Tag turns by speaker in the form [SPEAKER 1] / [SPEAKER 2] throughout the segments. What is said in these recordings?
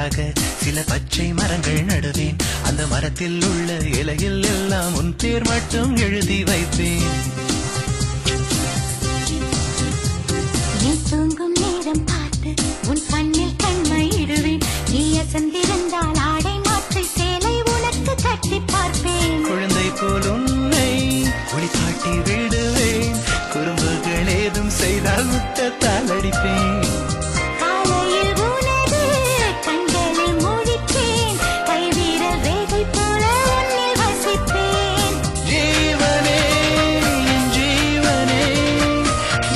[SPEAKER 1] உனக்காக சில பச்சை மரங்கள் நடுவேன். அந்த மரத்தில் உள்ள இலையில் எல்லாம் உன் பேர் மட்டும் எழுதி வைப்பேன்.
[SPEAKER 2] தூங்கும் நேரம் பார்த்து உன் கண்ணில் கண்மை இடுவேன். நீ அசந்திருந்தால் ஆடை மாற்றி சேலை உனக்கு கட்டி பார்ப்பேன்.
[SPEAKER 1] குழந்தை போல் உன்னை ஒளிப்பாட்டி விடுவேன். குறும்புகள் ஏதும் செய்தால் முத்தத்தால் அடிப்பேன்.
[SPEAKER 2] காலையில் உனது கண்களில் மூடிப்பேன். கைவிரல் ரேகை போல உன்னில் வசிப்பேன்.
[SPEAKER 1] ஜீவனே என் ஜீவனே,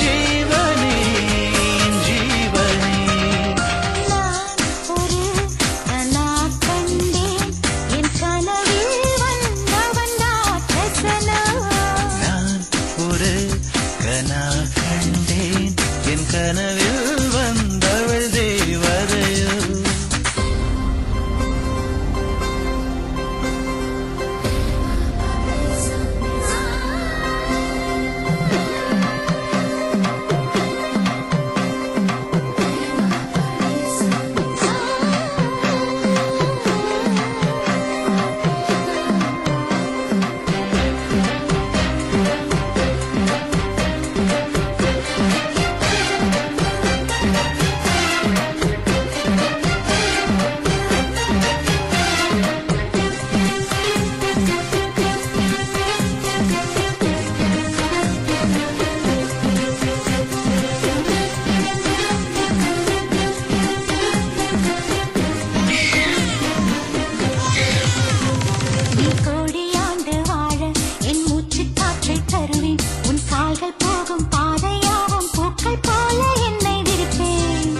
[SPEAKER 1] ஜீவனே என் ஜீவனே.
[SPEAKER 2] நான் ஒரு கனா கண்டேன். என் கனவில் வந்தவன் ராட்சசனா.
[SPEAKER 1] நான் ஒரு கனா கண்டேன். என் கனவில் வந்தவள் தேவதையோ.
[SPEAKER 2] நீ கோடியாண்டு வாழ என் மூச்சு காற்றை தருவேன். உன் கால்கள் போகும் பாதையாவும் பூக்கள் போல என்னை விரிப்பேன்.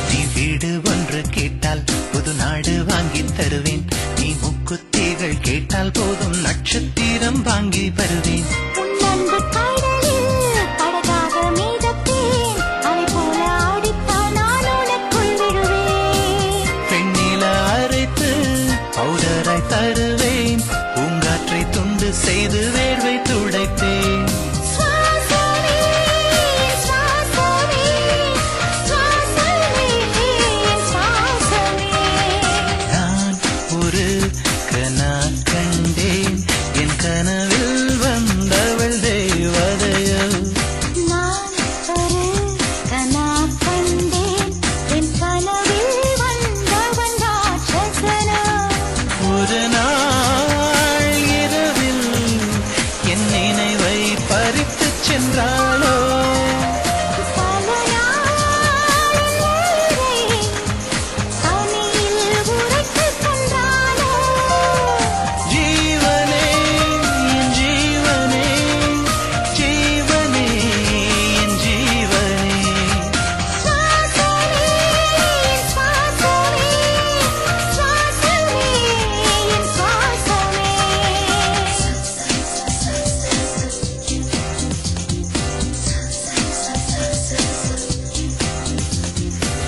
[SPEAKER 1] நீ வீடு ஒன்று கேட்டால் புது நாடு வாங்கித் தருவேன். நீ முக்குத்தீகள் கேட்டால் போதும் நட்சத்திரம் வாங்கி வருவேன்.
[SPEAKER 2] உன் அன்பு கடலில் படகாக மிதப்பேன். அலை போல ஆடித்தான் நான் உனக்குள் விழுவேன்.
[SPEAKER 1] பெண்ணில அரைத்து பவுடராய் தருவேன். பூங்காற்றை துண்டு செய்து வேர்வை துடைப்பேன்.
[SPEAKER 2] சுவாசமே சுவாசமே சுவாசமே சுவாசமே.
[SPEAKER 1] நான் ஒரு கனா கண்டேன். என் கனவில் வந்தவள் தேவதையோ.
[SPEAKER 2] நான் ஒரு கனா கண்டேன். என் கனவில் வந்தவன் ராட்சசனா.
[SPEAKER 1] ஒரு